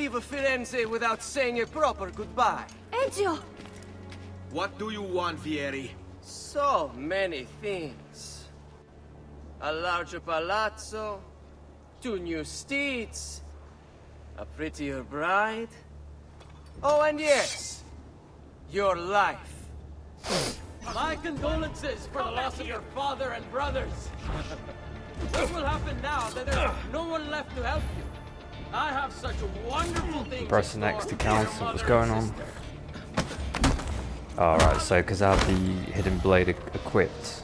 leave Firenze without saying a proper goodbye. Ezio! What do you want, Vieri? So many things. A larger palazzo, 2 new steeds, a prettier bride. Oh, and yes, your life. My condolences for the loss of your father and brothers. What will happen now that there's no one left to help you? I have such wonderful things. Press next to cancel what's going on. Alright, so because I have the hidden blade equipped.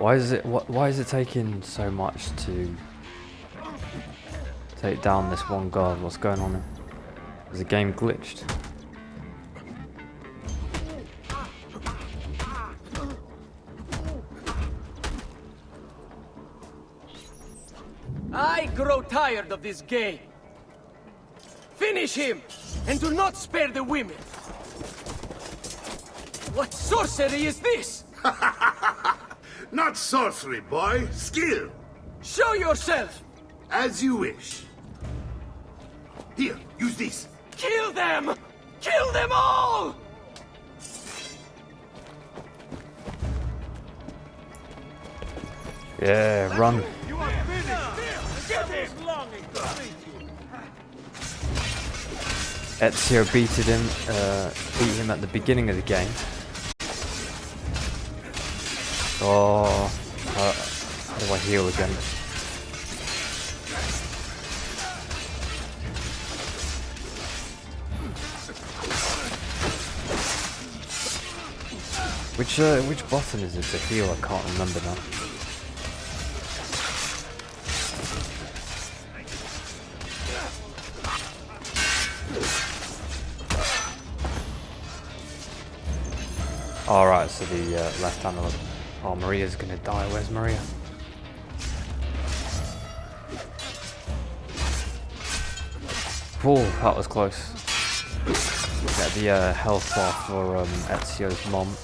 Why is it taking so much to take down this one guard? What's going on here? Is the game glitched? I grow tired of this game. Finish him, and do not spare the women. What sorcery is this? Not sorcery, boy. Skill. Show yourself! As you wish. Here, use this. Kill them! Kill them all! Yeah, run. You are finished! Get his longing to meet you! Ezio beat him at the beginning of the game. Oh, how do I heal again? Which button is it to heal? I can't remember now. Alright, so the left analog. Oh, Maria's gonna die. Where's Maria? Oh, that was close. Get the health bar for Ezio's mom.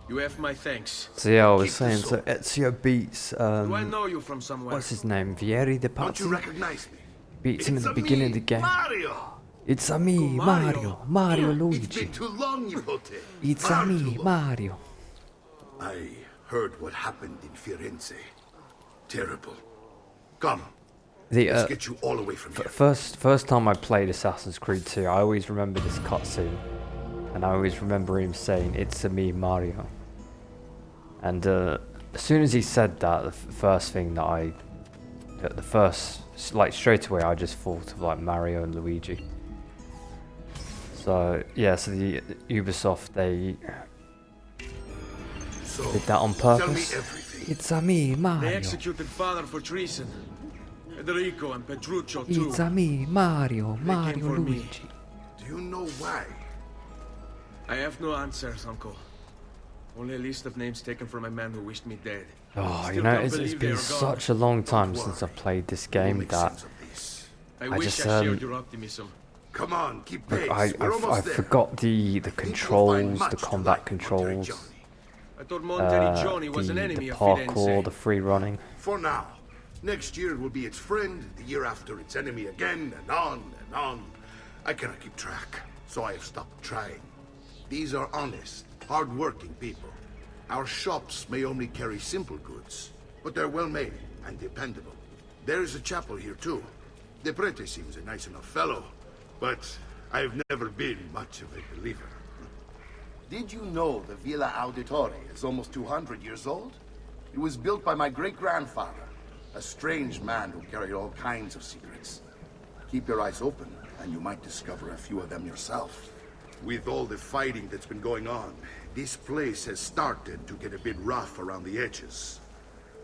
You have my thanks. So yeah, I was saying, so Ezio beats, Do I know you from somewhere? what's his name? Vieri de Don't you Pazzi? recognize me? Beats him at the beginning of the game. Mario! It's a me, Mario. Mario It's Luigi. been too long, Nipote. It's a Far me, too long. Mario. I heard what happened in Firenze. Terrible. Come, The let's get you all away from here. first time I played Assassin's Creed 2, I always remember this cutscene, and I always remember him saying, "It's a me, Mario." And as soon as he said that, the first thing that like straight away, I just thought of like Mario and Luigi. So yeah, so the Ubisoft, they So, did that on tell me purpose. everything. It's a me, They Mario. executed father for treason. Federico and Petruccio too. It's a me, Mario. Mario for me. Luigi. Do you know why? I have no answers, uncle. Only a list of names taken from a man who wished me dead. Oh, Still you know, can't it's believe they been are gone. such a long time Don't since worry. I've played this We'll game make that sense of this. I I wish just, I shared your optimism. Come on, keep pace. I We're almost there. forgot the I think you'll find controls, much the to combat like controls, Monteriggioni. I thought Monteriggioni was an the enemy of parkour, Firenze. the free running. For now. Next year it will be its friend, the year after its enemy again, and on and on. I cannot keep track, so I have stopped trying. These are honest, hard-working people. Our shops may only carry simple goods, but they're well-made and dependable. There is a chapel here, too. The prete seems a nice enough fellow, but I've never been much of a believer. Did you know the Villa Auditore is almost 200 years old? It was built by my great-grandfather, a strange man who carried all kinds of secrets. Keep your eyes open, and you might discover a few of them yourself. With all the fighting that's been going on, This place has started to get a bit rough around the edges.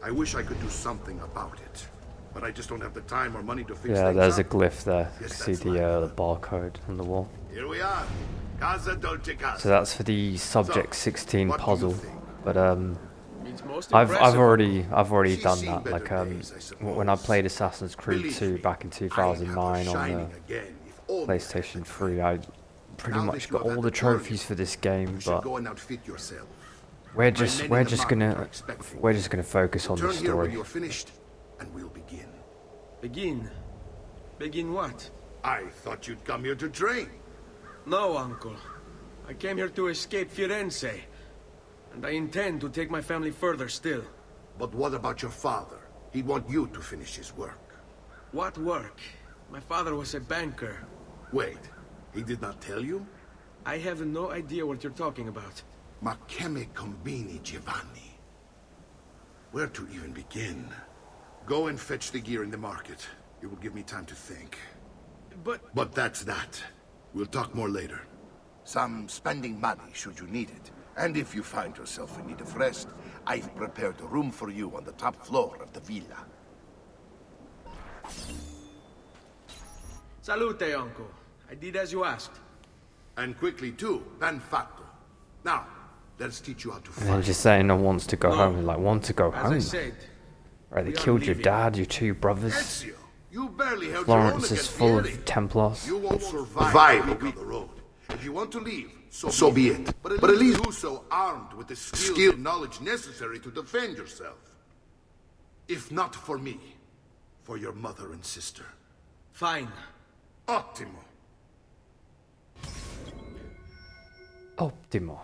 I wish I could do something about it, but I just don't have the time or money to fix Yeah, things there's a up. glyph there. You Yes, can see that's the right. barcode on the wall. Here we are. Casa Dolce Casa. So that's for the Subject 16 what do you puzzle. think? But It's most I've impressive. already She's done seen that. better Like days, I when I suppose. played Assassin's Creed Believe 2 me, back in I'd have her 2009 on shining the again if only I had PlayStation the 3, time. I pretty Now much that you got have all had the the tour, trophies for this game. You should But go and outfit yourself. we're men just in the market gonna are expecting focus on the Return here when story. you're finished, and we'll begin. Begin? Begin what? I thought you'd come here to train. No, uncle. I came here to escape Firenze. And I intend to take my family further still. But what about your father? He'd want you to finish his work. What work? My father was a banker. Wait, he did not tell you? I have no idea what you're talking about. Ma che me combini, Giovanni? Where to even begin? Go and fetch the gear in the market. It will give me time to think. But that's that. We'll talk more later. Some spending money should you need it. And if you find yourself in need of rest, I've prepared a room for you on the top floor of the villa. Salute, uncle. I did as you asked. And quickly too, ben fatto. Now, let's teach you how to And then fight. just saying no wants to go No. home. Like want to go As I home. said, Right, they we are killed your leaving. dad, your two brothers. Ezio, you barely held your own Florence is against full Vieri. of Templars. You won't survive a week on the road. If you want to leave, so be it. But at least do so armed with the skills and knowledge necessary to defend yourself. If not for me, for your mother and sister. Fine. Ottimo. Ottimo.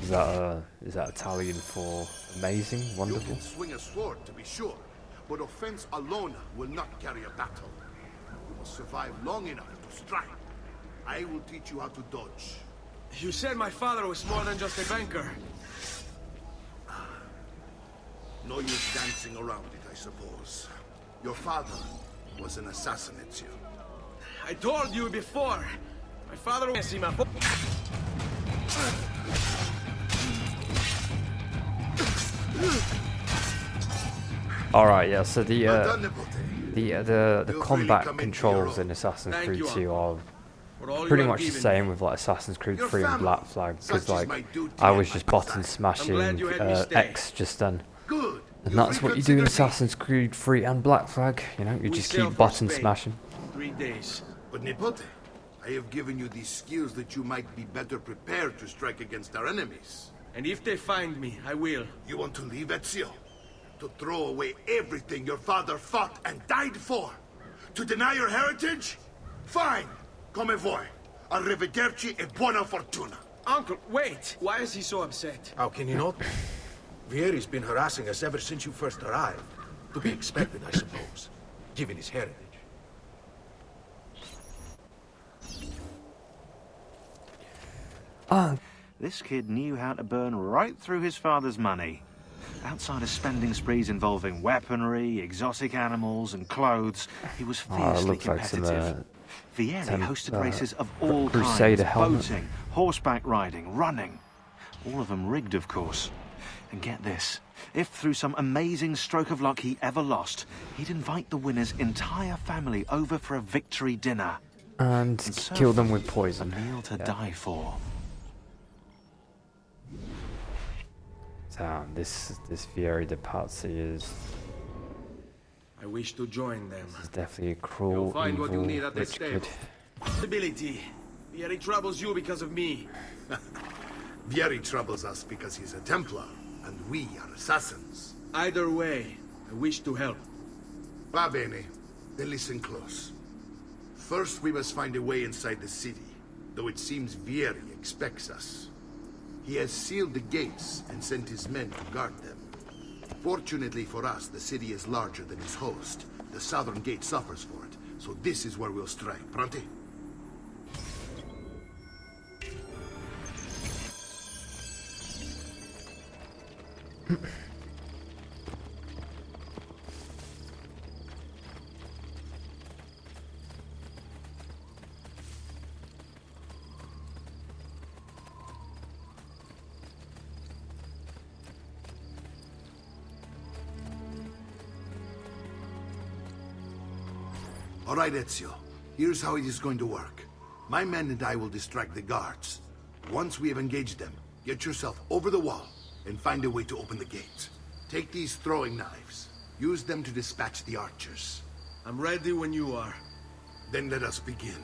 Is that Italian for amazing, You wonderful? can swing a sword, to be sure, but offense alone will not carry a battle. You must survive long enough to strike. I will teach you how to dodge. You said my father was more than just a banker. No use dancing around it, I suppose. Your father was an assassin, Ezio. I told you before. My father was Alright, yeah, so the Well done, Nipote. the You've really combat come into controls your in Assassin's Thank Creed you, 2 are For all pretty you much have the given same me. with like Assassin's Creed Your 3 and family, Black Flag, such because is like my duty I at was my just bedside. button smashing glad you had me stay. X just then. Good. And You that's what you do in reconsider me. Assassin's Creed 3 and Black Flag, you know, you We just sail keep for button Spain. smashing. 3 days. But Nipote, I have given you these skills that you might be better prepared to strike against our enemies. And if they find me, I will. You want to leave, Ezio? To throw away everything your father fought and died for? To deny your heritage? Fine. Come vuoi. Arrivederci e buona fortuna. Uncle, wait! Why is he so upset? How can you not be? Vieri's been harassing us ever since you first arrived. To be expected, I suppose, given his heritage. This kid knew how to burn right through his father's money. Outside of spending sprees involving weaponry, exotic animals, and clothes, he was fiercely looks like some, competitive. Vieri hosted races of all Crusader kinds, helmet. boating, horseback riding, running. All of them rigged, of course. And get this, if through some amazing stroke of luck he ever lost, he'd invite the winner's entire family over for a victory dinner. And serve kill them with a poison. meal to die for. Damn, this Vieri de Pazzi is I wish to join them. definitely a cruel, You'll find what you evil, need at this rich table. kid. Stability. Vieri troubles you because of me. Vieri troubles us because he's a Templar, and we are assassins. Either way, I wish to help. Va bene. Then listen close. First, we must find a way inside the city, though it seems Vieri expects us. He has sealed the gates and sent his men to guard them. Fortunately for us, the city is larger than its host. The southern gate suffers for it, so this is where we'll strike. Pronti? All right, Ezio. Here's how it is going to work. My men and I will distract the guards. Once we have engaged them, get yourself over the wall and find a way to open the gates. Take these throwing knives. Use them to dispatch the archers. I'm ready when you are. Then let us begin.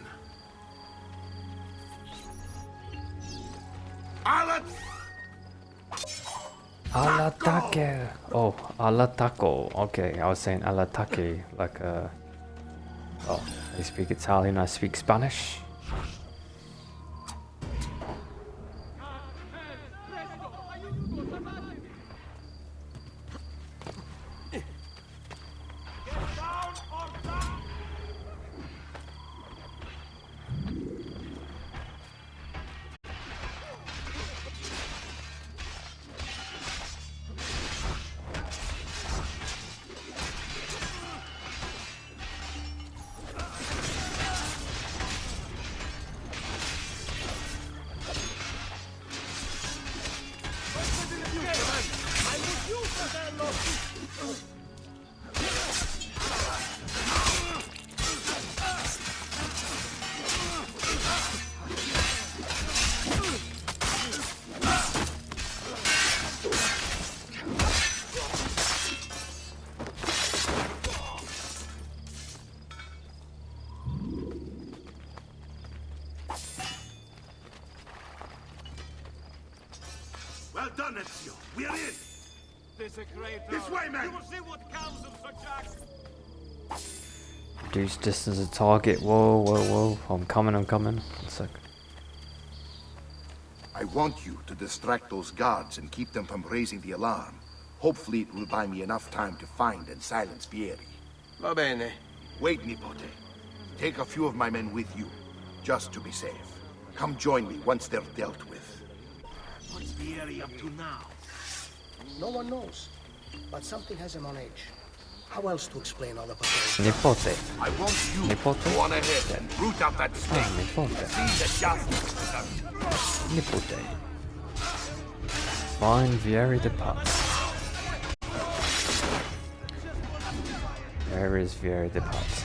All'attacco. Oh, all'attacco. Okay, I was saying all'attacco, like oh, I speak Italian, I speak Spanish. Well done, Ezio. We are in. This way, man. You will see what comes of such acts. Reduce distance of target. Whoa, whoa, whoa. I'm coming. One sec. I want you to distract those guards and keep them from raising the alarm. Hopefully it will buy me enough time to find and silence Vieri. Va bene. Wait, Nipote. Take a few of my men with you, just to be safe. Come join me once they're dealt with. What's Vieri up to now? No one knows, but something has him on edge. How else to explain all the potential? Nipote. I want you Nipote? to go on ahead and root out that snake. Nipote. See that justice is done. Nipote. Find Vieri departs. Where is Vieri departs?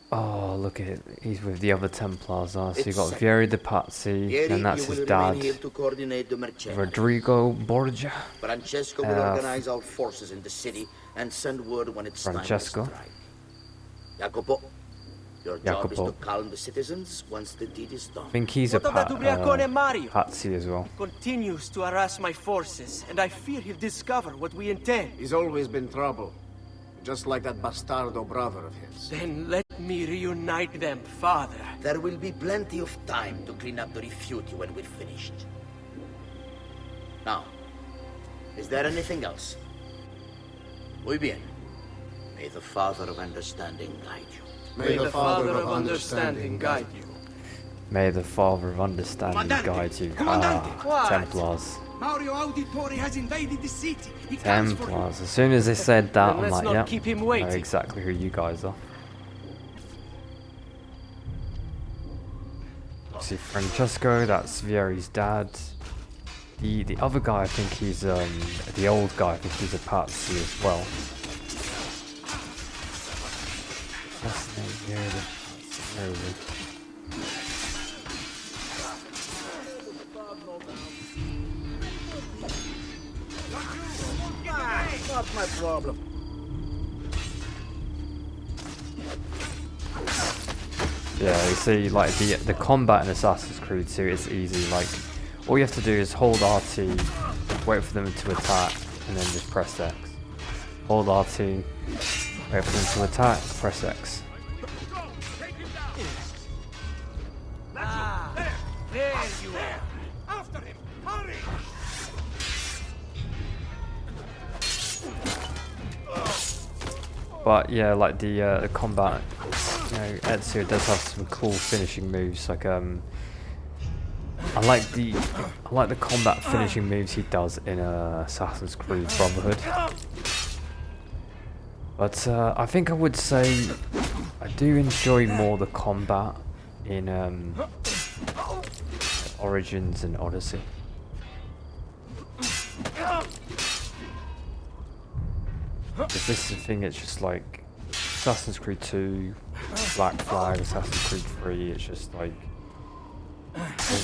Oh, look at it. He's with the other Templars. So you got Vieri de Pazzi, and that's his dad, Rodrigo Borgia. Francesco will organize our forces in the city and send word when it's Francesco. time to strike. Jacopo, your job is to calm the citizens once the deed is done. I think he's a Pazzi as well. Continues to harass my forces, and I fear he'll discover what we intend. He's always been trouble, just like that bastardo brother of his. Then let me reunite them, father. There will be plenty of time to clean up the rifiuti when we're finished. Now, is there anything else? Muy bien. May the Father of Understanding guide you. May the Father of Understanding guide you. May the Father of Understanding guide you. Ah, Templars. Mario Auditore has invaded the city. Templars. As soon as they said that, Then I'm let's like, not yeah, keep him I know waiting. exactly who you guys are. See, Francesco, that's Vieri's dad. The other guy, I think he's the old guy. I think he's a Pazzi as well. What's the name? Vieri de Pazzi. Where is he? Not my problem. Yeah, you see, like the combat in Assassin's Creed 2 is easy. Like, all you have to do is hold RT, wait for them to attack, and then just press X. Hold RT, wait for them to attack, press X. There you are. After him! Hurry! But yeah, like the combat, you know, Ezio does have some cool finishing moves. Like I like the combat finishing moves he does in Assassin's Creed Brotherhood. But I think I would say I do enjoy more the combat in Origins and Odyssey. If this is the thing, it's just like Assassin's Creed 2, Black Flag, Assassin's Creed 3, it's just like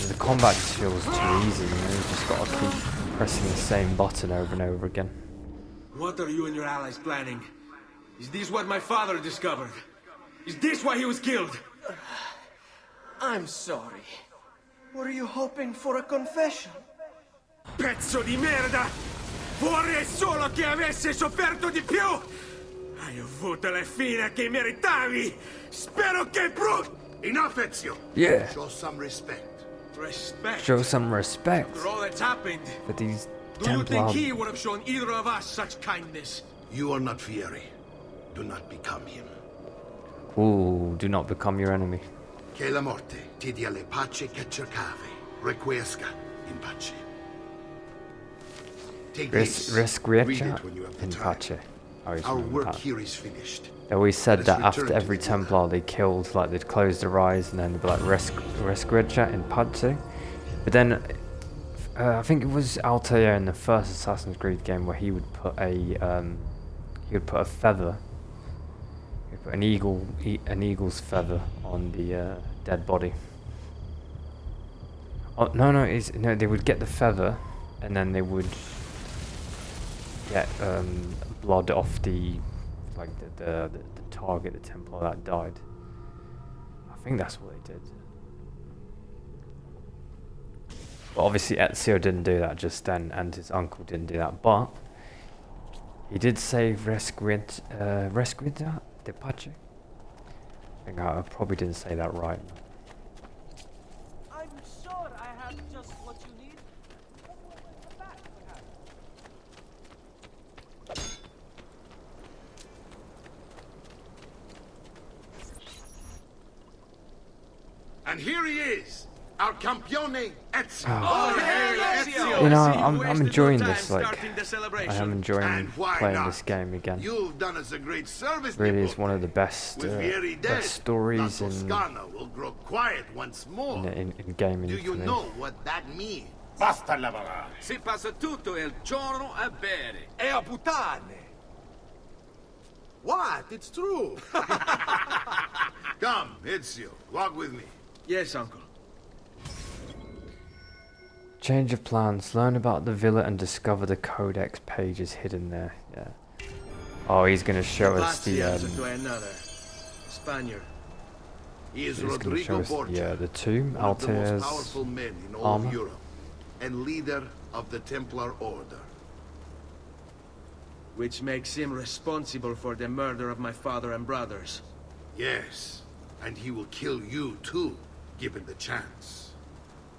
the combat just feels too easy, you know, you just gotta keep pressing the same button over and over again. What are you and your allies planning? Is this what my father discovered? Is this why he was killed? I'm sorry. Were you hoping for a confession? Pezzo di merda! Vorrei solo che avesse sofferto di più! Hai avuto la fine che meritavi! Spero che Enough, Ezio! Yeah. Show some respect. Respect? Show some respect For all that's happened. for these Do you think Templar. he would have shown either of us such kindness? You are not Fieri. Do not become him. Ooh, do not become your enemy. Che la morte ti dia le pace che cercavi. Requiesca in pace. Take this. Read Resquieta it when you have the in time. pace. I always Our remember work that. here is finished. They always said Let us that return after to every the Templar they killed, like they'd close their eyes and then they'd be like Resquieta in pace. But then I think it was Altair in the first Assassin's Creed game where he would put a feather, he'd put an eagle's feather on the dead body. Oh no, they would get the feather, and then they would get blood off the target, the Templar that died. I think that's what they did. But obviously Ezio didn't do that just then, and his uncle didn't do that, but he did save Resquieta de Pace. I think I probably didn't say that right. I'm sure I have just what you need. Back, perhaps. And here he is, our campione Ezio. Oh, hey, Ezio! You know, See, I'm wasted enjoying no time this, like, starting the I celebration. am enjoying And why playing not? this game again. You've done us a great service. Really is Nipote. one of the best, With Vieri dead, best stories La in Toscana will grow quiet once more. in gaming Do for you me. know what that means? Basta lavorare. Si passa tutto il giorno a bere. E a puttane! What? It's true! Come, Ezio, walk with me. Yes, uncle. Change of plans. Learn about the villa and discover the codex pages hidden there. Yeah. Oh, he's gonna show us the to another Spaniard. He is he's gonna show Rodrigo us Borgia, the tomb, one of the most Altair's powerful men in all armor. of Europe, and leader of the Templar Order. Which makes him responsible for the murder of my father and brothers. Yes, and he will kill you too, given the chance.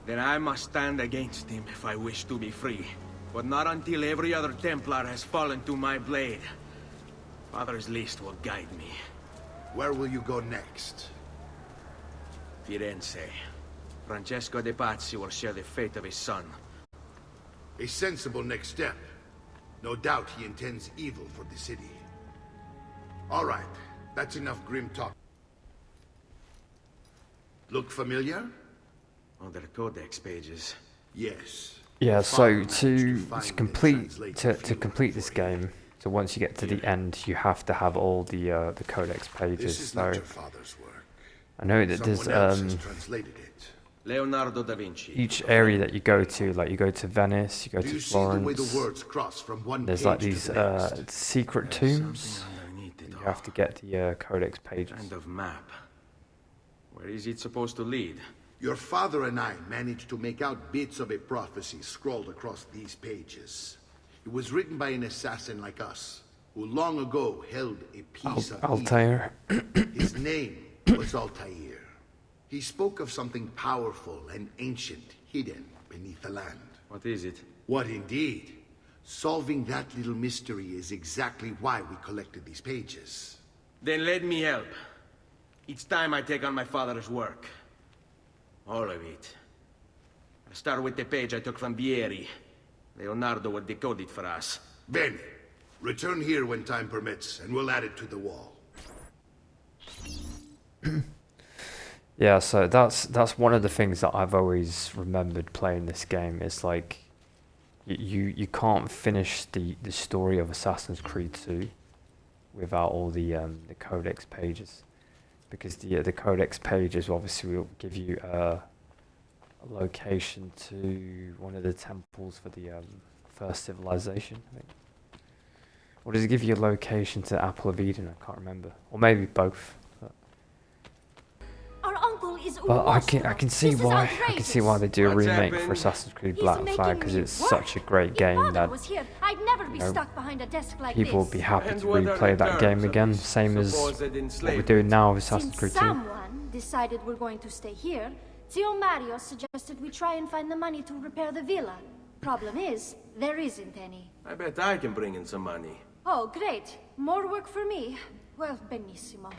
Then I must stand against him if I wish to be free. But not until every other Templar has fallen to my blade. Father's list will guide me. Where will you go next? Firenze. Francesco de Pazzi will share the fate of his son. A sensible next step. No doubt he intends evil for the city. All right, that's enough grim talk. Look familiar? On their codex pages. Yes. Yeah, Your so father managed to find and complete translate to a few complete for this you. game, so once you get to the end, you have to have all the codex This pages. is So not your father's work. I know that Someone else has there's translated it. Leonardo da Vinci. each area that you go to, like you go to Venice, you go Do to you see the way Florence. the words cross from one There's page like to these the next? secret tombs. Underneath it You all. have to get the codex pages. Kind of map. Where is it supposed to lead? Your father and I managed to make out bits of a prophecy scrawled across these pages. It was written by an assassin like us, who long ago held a piece of evil. Altair. His name was Altair. He spoke of something powerful and ancient hidden beneath the land. What is it? What indeed? Solving that little mystery is exactly why we collected these pages. Then let me help. It's time I take on my father's work. All of it. I'll start with the page I took from Vieri. Leonardo will decode it for us. Bene. Return here when time permits, and we'll add it to the wall. Yeah, so that's one of the things that I've always remembered playing this game. Is like you can't finish the story of Assassin's Creed 2 without all the codex pages, because the codex pages obviously will give you a location to one of the temples for the first civilization, I think. Or does it give you a location to Apple of Eden? I can't remember, or maybe both. Our uncle is But I can see why they do a What's remake happened? for Assassin's Creed He's Black making Flag, because me it's work. such a great If game Father that was here, I'd never be know, stuck behind a desk like people this. will be happy And to what are replay the that game terms of again, this same as supposed what we're enslavement? doing now with Assassin's Since Creed 2. someone decided we're going to stay here, Zio Mario suggested we try and find the money to repair the villa. Problem is, there isn't any. I bet I can bring in some money. Oh, great. More work for me. Well, benissimo.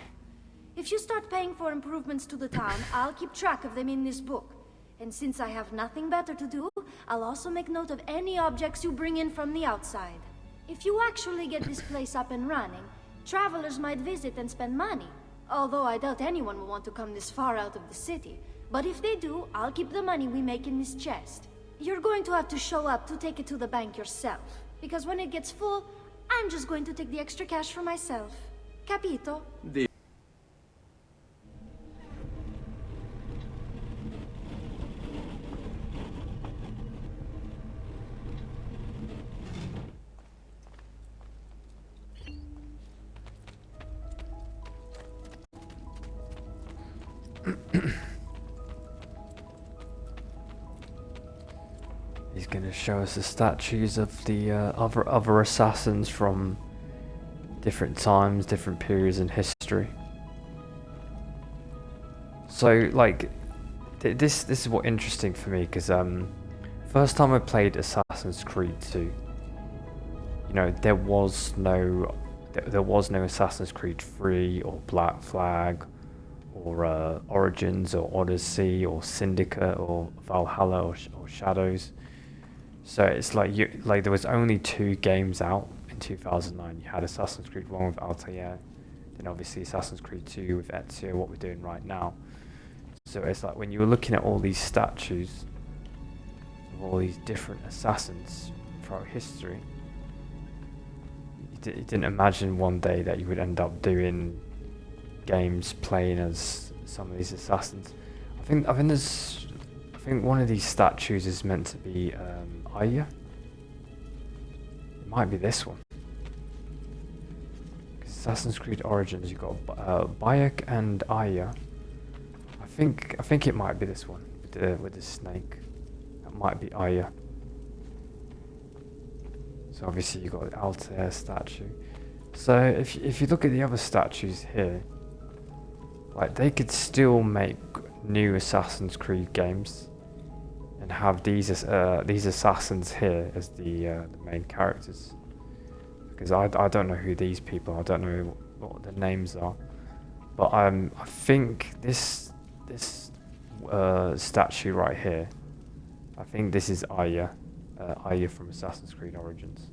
If you start paying for improvements to the town, I'll keep track of them in this book. And since I have nothing better to do, I'll also make note of any objects you bring in from the outside. If you actually get this place up and running, travelers might visit and spend money. Although I doubt anyone will want to come this far out of the city. But if they do, I'll keep the money we make in this chest. You're going to have to show up to take it to the bank yourself. Because when it gets full, I'm just going to take the extra cash for myself. Capito? He's going to show us the statues of the other assassins from different times, different periods in history. So, like, this is what interesting for me, because first time I played Assassin's Creed 2, you know, there was no Assassin's Creed 3 or Black Flag or Origins or Odyssey or Syndicate or Valhalla or Shadows. So it's like there was only 2 games out in 2009. You had Assassin's Creed 1 with Altair, then obviously Assassin's Creed 2 with Ezio, what we're doing right now. So it's like when you were looking at all these statues of all these different assassins throughout history, you didn't imagine one day that you would end up doing games playing as some of these assassins. I think one of these statues is meant to be Aya. It might be this one. Assassin's Creed Origins, you got Bayek and Aya. I think it might be this one with the snake. That might be Aya. So obviously you got the Altair statue. So if you look at the other statues here, like they could still make new Assassin's Creed games and have these assassins here as the main characters. Because I don't know who these people are. I don't know what their names are. But I think this statue right here, I think this is Aya from Assassin's Creed Origins.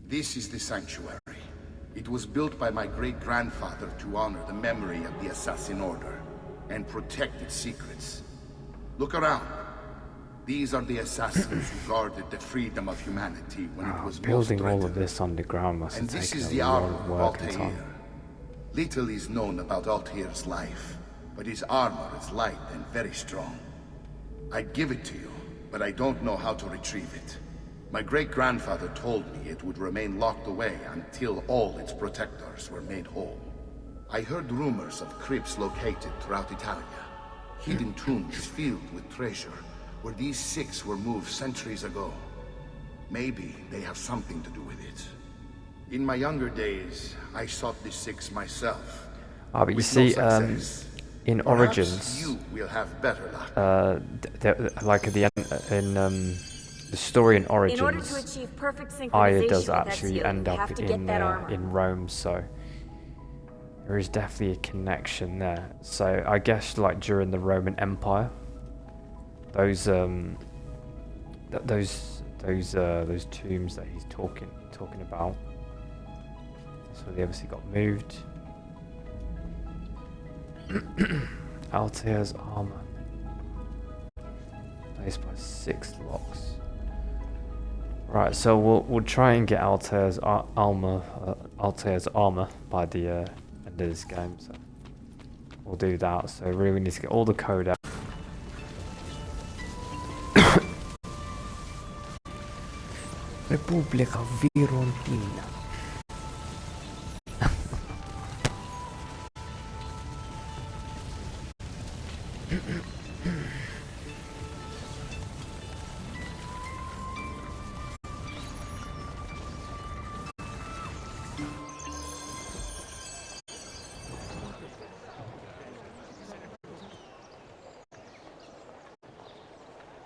This is the sanctuary. It was built by my great-grandfather to honor the memory of the Assassin Order and protect its secrets. Look around. These are the assassins who guarded the freedom of humanity when it was building most all of threatened. this underground must have And this taken is a the lot armor of of work and Altair. time. Little is known about Altair's life, but his armor is light and very strong. I'd give it to you, but I don't know how to retrieve it. My great-grandfather told me it would remain locked away until all its protectors were made whole. I heard rumors of crypts located throughout Italia. Hidden tombs filled with treasure, where these 6 were moved centuries ago. Maybe they have something to do with it. In my younger days, I sought the 6 myself. But you with see, no success. in Perhaps Origins, you will have better luck. like at the end in the story in Origins, In order to achieve perfect synchronization Aya does with actually Ezio, end you up have to get that armor. in Rome, so there is definitely a connection there. So I guess like during the Roman Empire, those those tombs that he's talking about. So they obviously got moved. Altair's armor. Placed by 6 locks. Right, so we'll try and get Altair's armor by the end of this game. So we'll do that. So really, we need to get all the code out. Repubblica Virontina.